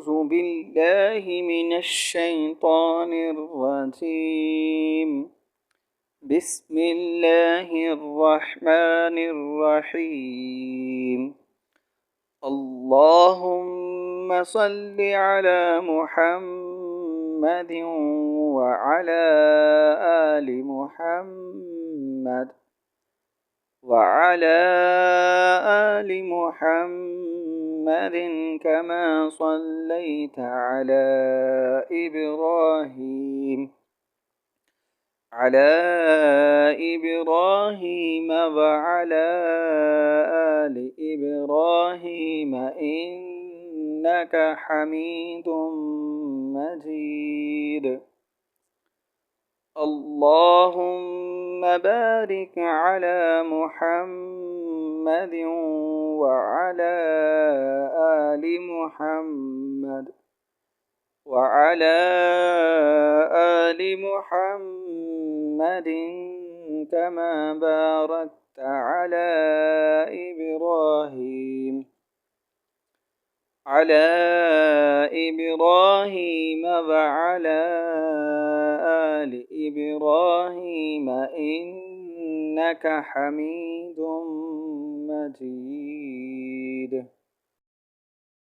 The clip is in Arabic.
أعوذ بالله من الشيطان الرجيم. بسم الله الرحمن الرحيم. اللهم صل على محمد وعلى آل محمد وعلى آل محمد كما صليت على إبراهيم وعلى آل إبراهيم إنك حميد مجيد. اللهم بارك على محمد وعلى آل محمد وعلى آل محمد كما باركت على إبراهيم وعلى آل إبراهيم إنك حميد مجيد.